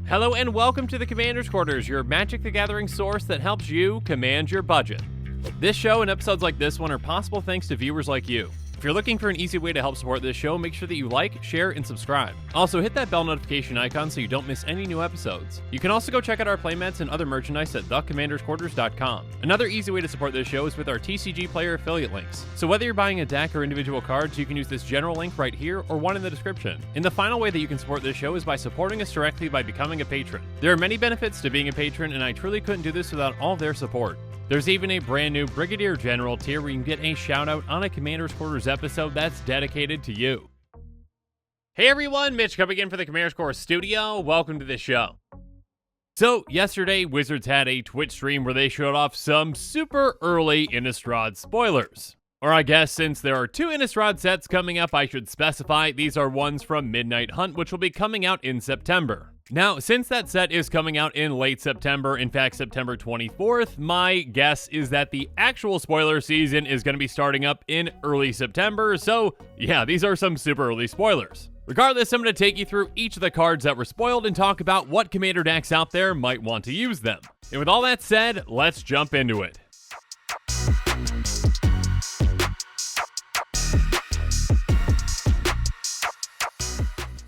Hello and welcome to the Commander's Quarters, your Magic the Gathering source that helps you command your budget. This show and episodes like this one are possible thanks to viewers like you. If you're looking for an easy way to help support this show, make sure that you like, share, and subscribe. Also, hit that bell notification icon so you don't miss any new episodes. You can also go check out our playmats and other merchandise at thecommandersquarters.com. Another easy way to support this show is with our TCG player affiliate links. So whether you're buying a deck or individual cards, you can use this general link right here or one in the description. And the final way that you can support this show is by supporting us directly by becoming a patron. There are many benefits to being a patron, and I truly couldn't do this without all their support. There's even a brand new Brigadier General tier where you can get a shout out on a Commander's Quarters episode that's dedicated to you. Hey everyone, Mitch coming in for the Commander's Quarters studio. Welcome to the show. So yesterday, Wizards had a Twitch stream where they showed off some super early Innistrad spoilers. Or I guess since there are two Innistrad sets coming up, I should specify these are ones from Midnight Hunt, which will be coming out in September. Now, since that set is coming out in late September, in fact September 24th, my guess is that the actual spoiler season is going to be starting up in early September, so yeah, these are some super early spoilers. Regardless, I'm going to take you through each of the cards that were spoiled and talk about what commander decks out there might want to use them. And with all that said, let's jump into it.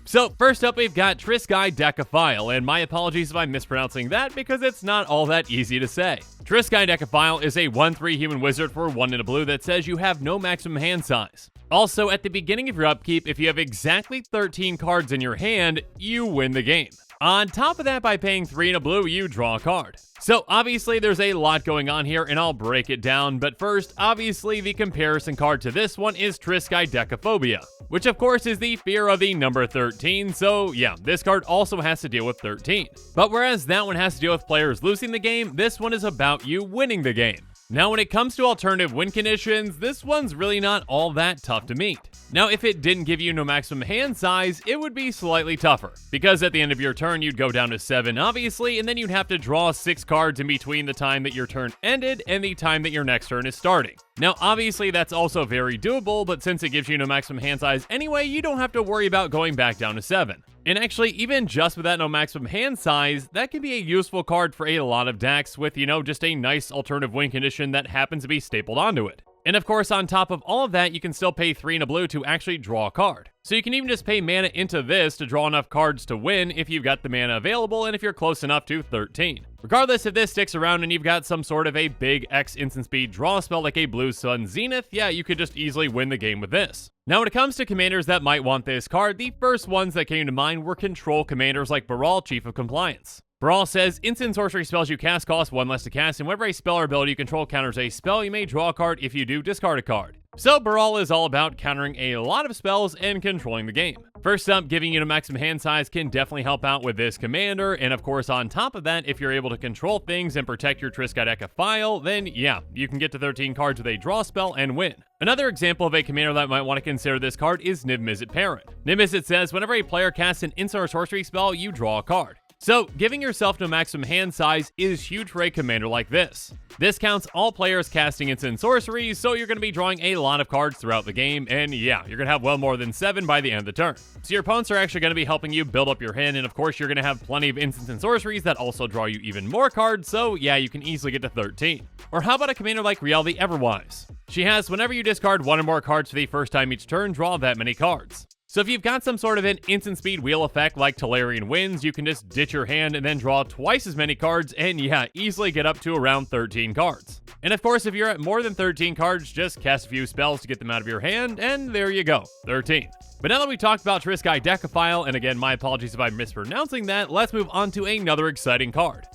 So first up, we've got Triskaidekaphile, and my apologies if I'm mispronouncing that because it's not all that easy to say. Triskaidekaphile is a 1/3 human wizard for 1 and a blue that says you have no maximum hand size. Also, at the beginning of your upkeep, if you have exactly 13 cards in your hand, you win the game. On top of that, by paying 3 and a blue, you draw a card. So obviously there's a lot going on here and I'll break it down, but first, obviously the comparison card to this one is Triskaidekaphobia, which of course is the fear of the number 13, so yeah, this card also has to deal with 13. But whereas that one has to deal with players losing the game, this one is about you winning the game. Now when it comes to alternative win conditions, this one's really not all that tough to meet. Now if it didn't give you no maximum hand size, it would be slightly tougher, because at the end of your turn you'd go down to 7 obviously, and then you'd have to draw 6 cards in between the time that your turn ended and the time that your next turn is starting. Now obviously that's also very doable, but since it gives you no maximum hand size anyway, you don't have to worry about going back down to 7. And actually, even just with that no maximum hand size, that can be a useful card for a lot of decks with, just a nice alternative win condition that happens to be stapled onto it. And of course, on top of all of that, you can still pay 3 and a blue to actually draw a card. So you can even just pay mana into this to draw enough cards to win if you've got the mana available and if you're close enough to 13. Regardless, if this sticks around and you've got some sort of a big X instant speed draw spell like a Blue Sun Zenith, yeah, you could just easily win the game with this. Now when it comes to commanders that might want this card, the first ones that came to mind were control commanders like Baral, Chief of Compliance. Baral says, instant sorcery spells you cast cost 1 less to cast, and whenever a spell or ability you control counters a spell, you may draw a card. If you do, discard a card. So Baral is all about countering a lot of spells and controlling the game. First up, giving you a maximum hand size can definitely help out with this commander, and of course on top of that, if you're able to control things and protect your Triskaidekaphile, then yeah, you can get to 13 cards with a draw spell and win. Another example of a commander that might want to consider this card is Niv-Mizzet Parent. Niv-Mizzet says, whenever a player casts an instant or sorcery spell, you draw a card. So, giving yourself no maximum hand size is huge for a commander like this. This counts all players casting instant sorceries, so you're going to be drawing a lot of cards throughout the game, and yeah, you're going to have well more than 7 by the end of the turn. So your opponents are actually going to be helping you build up your hand, and of course you're going to have plenty of instants and sorceries that also draw you even more cards, so yeah, you can easily get to 13. Or how about a commander like Riel the Everwise? She has, whenever you discard 1 or more cards for the first time each turn, draw that many cards. So if you've got some sort of an instant speed wheel effect like Tolarian Winds, you can just ditch your hand and then draw twice as many cards and yeah, easily get up to around 13 cards. And of course, if you're at more than 13 cards, just cast a few spells to get them out of your hand, and there you go, 13. But now that we talked about Triskaidekaphile, and again, my apologies if I'm mispronouncing that, let's move on to another exciting card.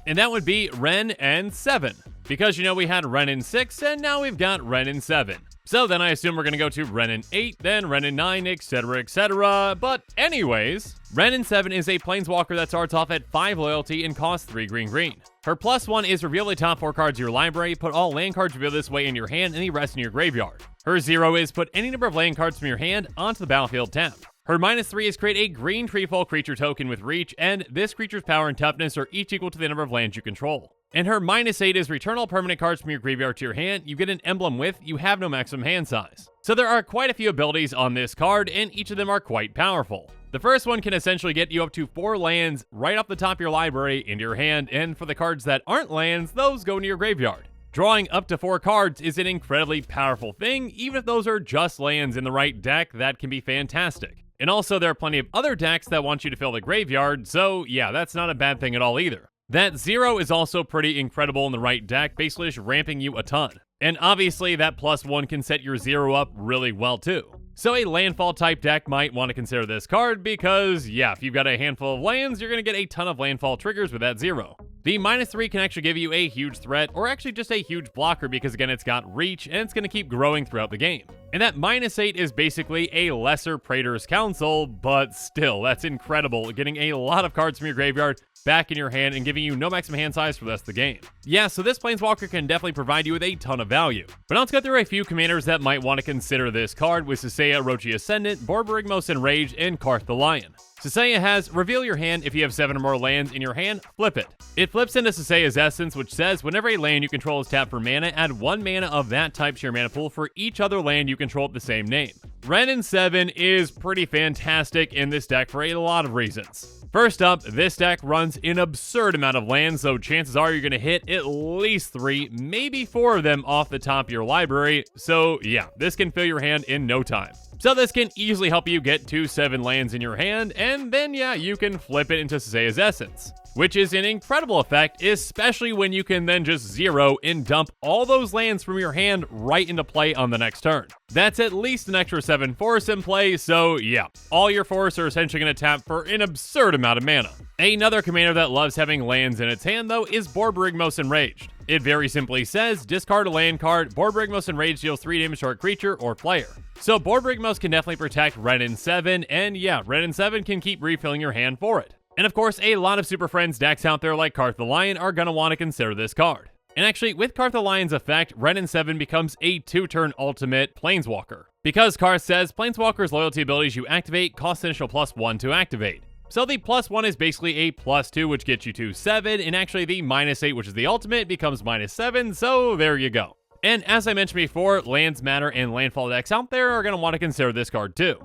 And that would be Wrenn and Seven. Because we had Wrenn and 6, and now we've got Wrenn and 7. So then I assume we're going to go to Wrenn and 8, then Wrenn and 9, etc, etc. But anyways, Wrenn and 7 is a planeswalker that starts off at 5 loyalty and costs 3 green. Her +1 is reveal the top 4 cards of your library, put all land cards revealed this way in your hand and the rest in your graveyard. Her 0 is put any number of land cards from your hand onto the battlefield tapped. Her -3 is create a green treefold creature token with reach, and this creature's power and toughness are each equal to the number of lands you control. And her -8 is return all permanent cards from your graveyard to your hand. You get an emblem with, you have no maximum hand size. So there are quite a few abilities on this card, and each of them are quite powerful. The first one can essentially get you up to 4 lands right off the top of your library into your hand, and for the cards that aren't lands, those go into your graveyard. Drawing up to 4 cards is an incredibly powerful thing. Even if those are just lands in the right deck, that can be fantastic. And also, there are plenty of other decks that want you to fill the graveyard, so yeah, that's not a bad thing at all either. That 0 is also pretty incredible in the right deck, basically just ramping you a ton. And obviously, that +1 can set your 0 up really well too. So a landfall type deck might want to consider this card because, yeah, if you've got a handful of lands, you're going to get a ton of landfall triggers with that 0. The -3 can actually give you a huge threat, or actually just a huge blocker because, again, it's got reach, and it's going to keep growing throughout the game. And that -8 is basically a lesser Praetor's Council, but still, that's incredible, getting a lot of cards from your graveyard back in your hand and giving you no maximum hand size for the rest of the game. Yeah, so this Planeswalker can definitely provide you with a ton of value. But now let's go through a few commanders that might want to consider this card with Sisaya, Orochi Ascendant, Borborygmos Enraged, and Karth the Lion. Sisaya has reveal your hand. If you have 7 or more lands in your hand, flip it. It flips into Sisaya's Essence, which says whenever a land you control is tapped for mana, add 1 mana of that type to your mana pool for each other land you control with the same name. Wrenn and Seven is pretty fantastic in this deck for a lot of reasons. First up, this deck runs an absurd amount of lands, so chances are you're going to hit at least 3, maybe 4 of them off the top of your library. So yeah, this can fill your hand in no time. So this can easily help you get to 7 lands in your hand, and then yeah, you can flip it into Sisaya's Essence, which is an incredible effect, especially when you can then just 0 and dump all those lands from your hand right into play on the next turn. That's at least an extra 7 forests in play, so yeah, all your forests are essentially going to tap for an absurd amount of mana. Another commander that loves having lands in its hand, though, is Borborygmos Enraged. It very simply says, discard a land card, Borborygmos Enraged deals 3 damage to a creature or player. So Borborygmos can definitely protect Wrenn and Seven, and yeah, Wrenn and Seven can keep refilling your hand for it. And of course, a lot of Super Friends decks out there like Karth the Lion are going to want to consider this card. And actually, with Karth the Lion's effect, Wrenn and Seven becomes a 2-turn ultimate Planeswalker. Because Karth says, Planeswalker's loyalty abilities you activate cost initial +1 to activate. So the +1 is basically a +2, which gets you to 7, and actually the -8, which is the ultimate, becomes -7, so there you go. And as I mentioned before, lands matter, and landfall decks out there are going to want to consider this card too.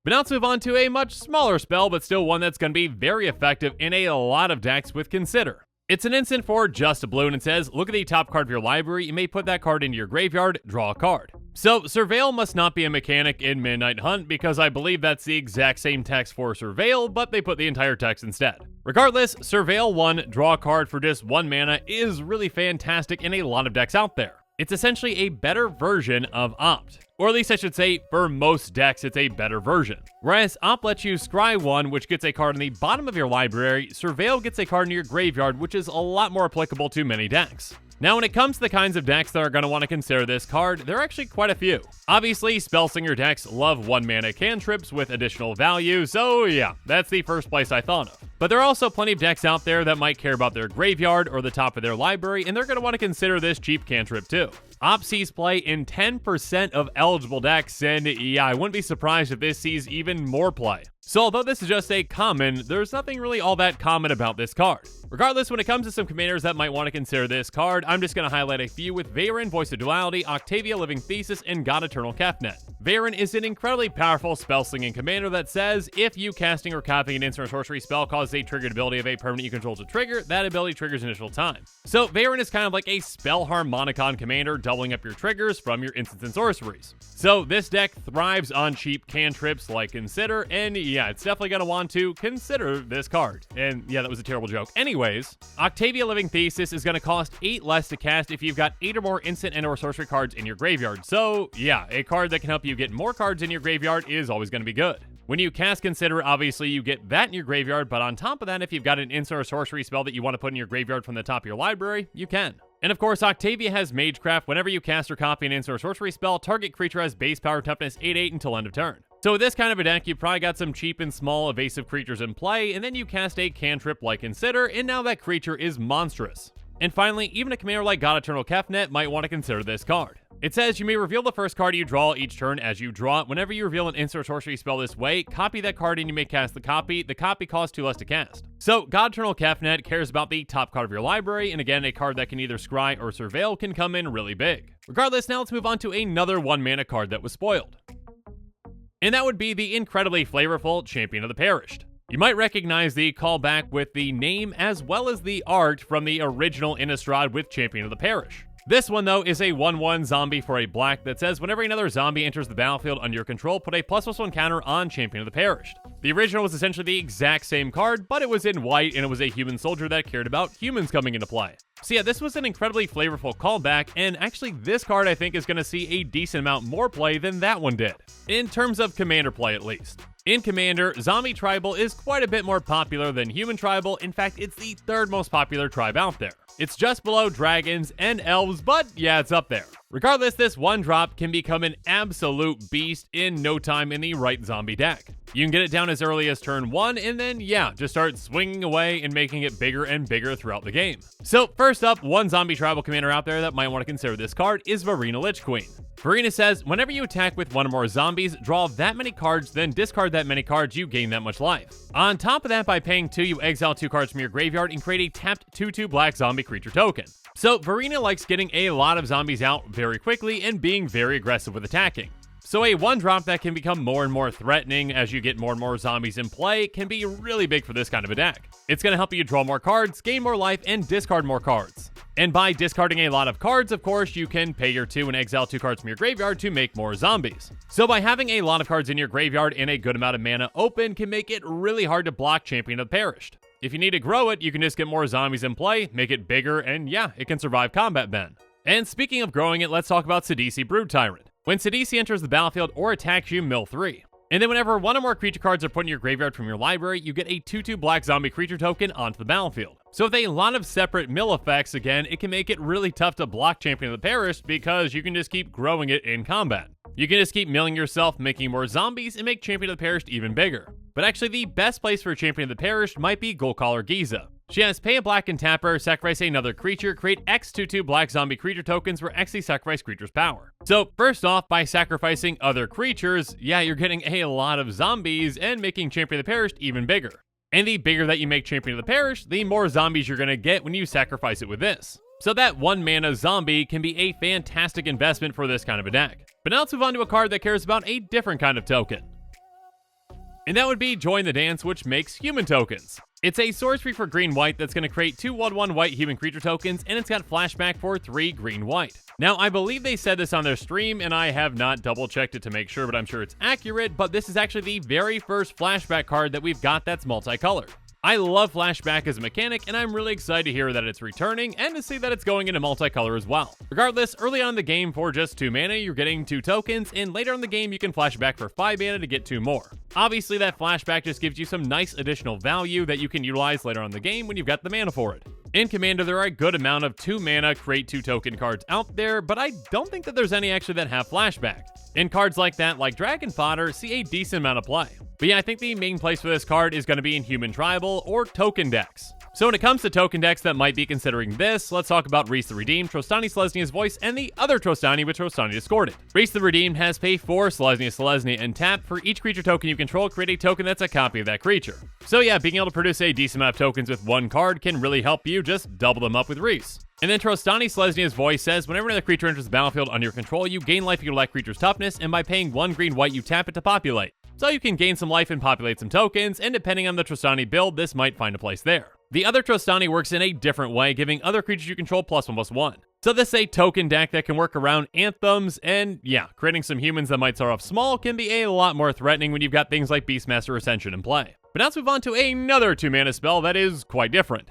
But now let's move on to a much smaller spell, but still one that's going to be very effective in a lot of decks with Consider. It's an instant for just a blue, and it says, look at the top card of your library, you may put that card into your graveyard, draw a card. So, Surveil must not be a mechanic in Midnight Hunt, because I believe that's the exact same text for Surveil, but they put the entire text instead. Regardless, Surveil 1, draw a card for just 1 mana is really fantastic in a lot of decks out there. It's essentially a better version of Opt. Or at least I should say, for most decks, it's a better version. Whereas Opt lets you scry 1, which gets a card on the bottom of your library, Surveil gets a card in your graveyard, which is a lot more applicable to many decks. Now, when it comes to the kinds of decks that are going to want to consider this card, there are actually quite a few. Obviously, Spellslinger decks love 1-mana cantrips with additional value, so yeah, that's the first place I thought of. But there are also plenty of decks out there that might care about their graveyard or the top of their library, and they're going to want to consider this cheap cantrip too. Opt sees play in 10% of eligible decks, and yeah, I wouldn't be surprised if this sees even more play. So although this is just a common, there's nothing really all that common about this card. Regardless, when it comes to some commanders that might want to consider this card, I'm just going to highlight a few with Varen, Voice of Duality, Octavia, Living Thesis, and God Eternal Kefnet. Varen is an incredibly powerful spell-slinging commander that says, if you casting or copying an instant or sorcery spell causes a triggered ability of a permanent you control to trigger, that ability triggers initial time. So Varen is kind of like a spell harmonicon commander, doubling up your triggers from your instants and sorceries. So this deck thrives on cheap cantrips like Consider, and yeah, it's definitely going to want to consider this card. And yeah, that was a terrible joke. Anyways, Octavia Living Thesis is going to cost 8 less to cast if you've got 8 or more instant and or sorcery cards in your graveyard. So yeah, a card that can help you get more cards in your graveyard is always going to be good. When you cast Consider, obviously you get that in your graveyard, but on top of that, if you've got an instant or sorcery spell that you want to put in your graveyard from the top of your library, you can. And of course, Octavia has Magecraft. Whenever you cast or copy an instant or sorcery spell, target creature has base power toughness 8/8 until end of turn. So with this kind of a deck, you probably got some cheap and small evasive creatures in play, and then you cast a cantrip like Consider, and now that creature is monstrous. And finally, even a commander like God Eternal Kefnet might want to consider this card. It says you may reveal the first card you draw each turn as you draw it. Whenever you reveal an instant or sorcery spell this way, copy that card and you may cast the copy. The copy costs 2 less to cast. So, God Eternal Kefnet cares about the top card of your library, and again, a card that can either scry or surveil can come in really big. Regardless, now let's move on to another 1-mana card that was spoiled. And that would be the incredibly flavorful Champion of the Perished. You might recognize the callback with the name as well as the art from the original Innistrad with Champion of the Parish. This one, though, is a 1/1 zombie for a black that says whenever another zombie enters the battlefield under your control, put a ++1 counter on Champion of the Perished. The original was essentially the exact same card, but it was in white and it was a human soldier that cared about humans coming into play. So yeah, this was an incredibly flavorful callback, and actually this card I think is going to see a decent amount more play than that one did, in terms of Commander play at least. In Commander, Zombie Tribal is quite a bit more popular than Human Tribal. In fact, it's the 3rd most popular tribe out there. It's just below Dragons and Elves, but yeah, it's up there. Regardless, this 1-drop can become an absolute beast in no time in the right zombie deck. You can get it down as early as turn 1, and then yeah, just start swinging away and making it bigger and bigger throughout the game. So first up, one Zombie Tribal commander out there that might want to consider this card is Varina Lich Queen. Varina says, whenever you attack with one or more zombies, draw that many cards, then discard that many cards, you gain that much life. On top of that, by paying 2, you exile 2 cards from your graveyard and create a tapped 2/2 black zombie creature token. So Varina likes getting a lot of zombies out very quickly and being very aggressive with attacking. So a 1-drop that can become more and more threatening as you get more and more zombies in play can be really big for this kind of a deck. It's going to help you draw more cards, gain more life, and discard more cards. And by discarding a lot of cards, of course, you can pay your 2 and exile 2 cards from your graveyard to make more zombies. So by having a lot of cards in your graveyard and a good amount of mana open can make it really hard to block Champion of the Perished. If you need to grow it, you can just get more zombies in play, make it bigger, and yeah, it can survive combat then. And speaking of growing it, let's talk about Sidisi Brood Tyrant. When Sidisi enters the battlefield or attacks you, mill 3. And then whenever one or more creature cards are put in your graveyard from your library, you get a 2/2 black zombie creature token onto the battlefield. So with a lot of separate mill effects, again, it can make it really tough to block Champion of the Perished because you can just keep growing it in combat. You can just keep milling yourself, making more zombies, and make Champion of the Perished even bigger. But actually, the best place for Champion of the Perished might be Golcaller Giza. She has pay a black and tap her, sacrifice another creature, create X 2/2 black zombie creature tokens for X the sacrifice creature's power. So first off, by sacrificing other creatures, yeah, you're getting a lot of zombies and making Champion of the Perished even bigger. And the bigger that you make Champion of the Perished, the more zombies you're going to get when you sacrifice it with this. So that 1-mana zombie can be a fantastic investment for this kind of a deck. But now let's move on to a card that cares about a different kind of token. And that would be Join the Dance, which makes human tokens. It's a sorcery for green-white that's going to create 2 1/1 white human creature tokens, and it's got flashback for 3 green-white. Now, I believe they said this on their stream, and I have not double-checked it to make sure, but I'm sure it's accurate, but this is actually the very first flashback card that we've got that's multicolored. I love flashback as a mechanic, and I'm really excited to hear that it's returning and to see that it's going into multicolor as well. Regardless, early on in the game for just 2 mana, you're getting 2 tokens, and later in the game you can flashback for 5 mana to get 2 more. Obviously, that flashback just gives you some nice additional value that you can utilize later on in the game when you've got the mana for it. In Commander, there are a good amount of 2 mana create 2 token cards out there, but I don't think that there's any actually that have flashback. And cards like that, like Dragon Fodder, see a decent amount of play. But yeah, I think the main place for this card is going to be in Human Tribal or token decks. So when it comes to token decks that might be considering this, let's talk about Reese the Redeemed, Trostani Selesnya's Voice, and the other Trostani with Trostani Discordant. Reese the Redeemed has pay 4 Selesnya, and tap. For each creature token you control, create a token that's a copy of that creature. So yeah, being able to produce a decent amount of tokens with 1 card can really help you just double them up with Reese. And then Trostani Selesnya's Voice says, whenever another creature enters the battlefield under your control, you gain life equal to that creature's toughness, and by paying 1 green-white, you tap it to populate. So you can gain some life and populate some tokens, and depending on the Trostani build, this might find a place there. The other Trostani works in a different way, giving other creatures you control +1/+1. So this is a token deck that can work around anthems, and yeah, creating some humans that might start off small can be a lot more threatening when you've got things like Beastmaster Ascension in play. But now let's move on to another 2-mana spell that is quite different.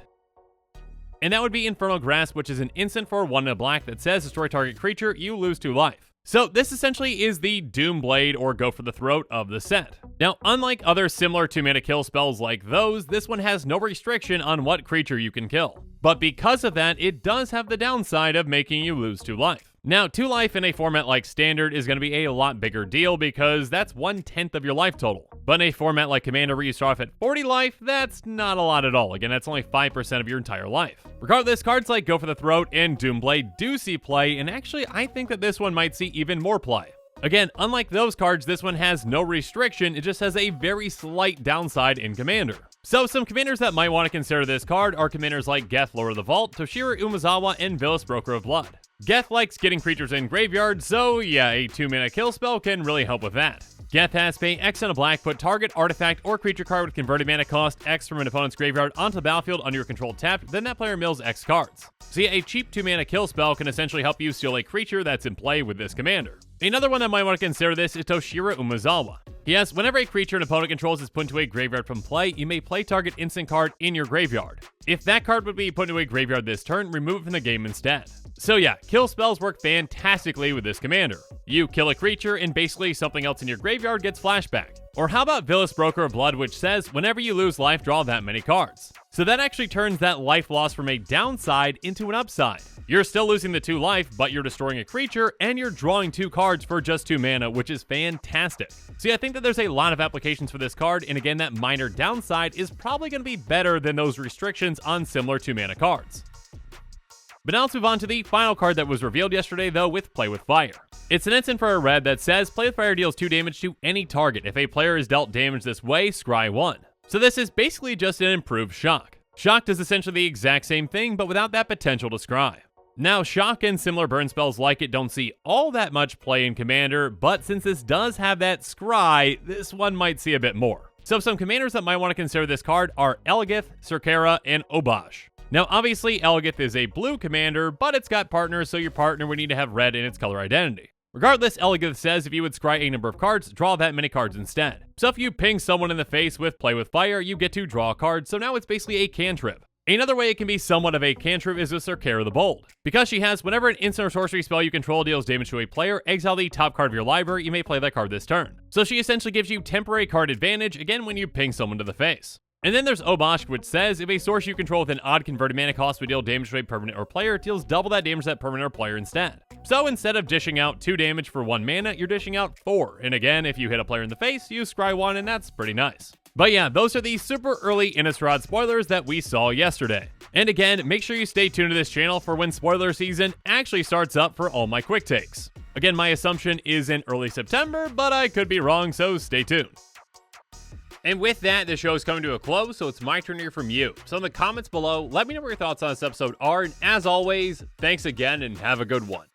And that would be Infernal Grasp, which is an instant for 1 and a black that says destroy target creature, you lose 2 life. So this essentially is the Doom Blade or Go for the Throat of the set. Now, unlike other similar 2-mana kill spells like those, this one has no restriction on what creature you can kill. But because of that, it does have the downside of making you lose 2 life. Now, 2 life in a format like Standard is going to be a lot bigger deal because that's 1/10 of your life total. But in a format like Commander where you start off at 40 life, that's not a lot at all. Again, that's only 5% of your entire life. Regardless, cards like Go for the Throat and Doomblade do see play, and actually I think that this one might see even more play. Again, unlike those cards, this one has no restriction, it just has a very slight downside in Commander. So some commanders that might want to consider this card are commanders like Geth, Lord of the Vault, Toshiro Umezawa, and Vilis, Broker of Blood. Geth likes getting creatures in graveyard, so yeah, a 2-mana kill spell can really help with that. Geth has pay X and a black, put target artifact or creature card with converted mana cost X from an opponent's graveyard onto the battlefield under your control tapped, then that player mills X cards. So yeah, a cheap 2-mana kill spell can essentially help you steal a creature that's in play with this commander. Another one that might want to consider this is Toshiro Umezawa. Yes, whenever a creature an opponent controls is put into a graveyard from play, you may play target instant card in your graveyard. If that card would be put into a graveyard this turn, remove it from the game instead. So yeah, kill spells work fantastically with this commander. You kill a creature and basically something else in your graveyard gets flashback. Or how about Vilis, Broker of Blood, which says whenever you lose life, draw that many cards. So that actually turns that life loss from a downside into an upside. You're still losing the 2 life, but you're destroying a creature, and you're drawing 2 cards for just 2 mana, which is fantastic. So yeah, I think that there's a lot of applications for this card, and again, that minor downside is probably going to be better than those restrictions on similar 2-mana cards. But now let's move on to the final card that was revealed yesterday, though, with Play with Fire. It's an instant for a red that says Play with Fire deals 2 damage to any target. If a player is dealt damage this way, scry 1. So this is basically just an improved Shock. Shock does essentially the exact same thing, but without that potential to scry. Now, Shock and similar burn spells like it don't see all that much play in Commander, but since this does have that scry, this one might see a bit more. So some commanders that might want to consider this card are Elagith, Circara, and Obosh. Now, obviously, Elagith is a blue commander, but it's got partners, so your partner would need to have red in its color identity. Regardless, Elagith says if you would scry a number of cards, draw that many cards instead. So if you ping someone in the face with Play with Fire, you get to draw a card, so now it's basically a cantrip. Another way it can be somewhat of a cantrip is with Circara the Bold. Because she has, whenever an instant or sorcery spell you control deals damage to a player, exile the top card of your library, you may play that card this turn. So she essentially gives you temporary card advantage, again when you ping someone to the face. And then there's Obosh, which says if a source you control with an odd converted mana cost would deal damage to a permanent or player, it deals double that damage to that permanent or player instead. So instead of dishing out 2 damage for 1 mana, you're dishing out 4. And again, if you hit a player in the face, you scry 1, and that's pretty nice. But yeah, those are the super early Innistrad spoilers that we saw yesterday. And again, make sure you stay tuned to this channel for when spoiler season actually starts up for all my quick takes. Again, my assumption is in early September, but I could be wrong, so stay tuned. And with that, the show is coming to a close, so it's my turn to hear from you. So in the comments below, let me know what your thoughts on this episode are, and as always, thanks again and have a good one.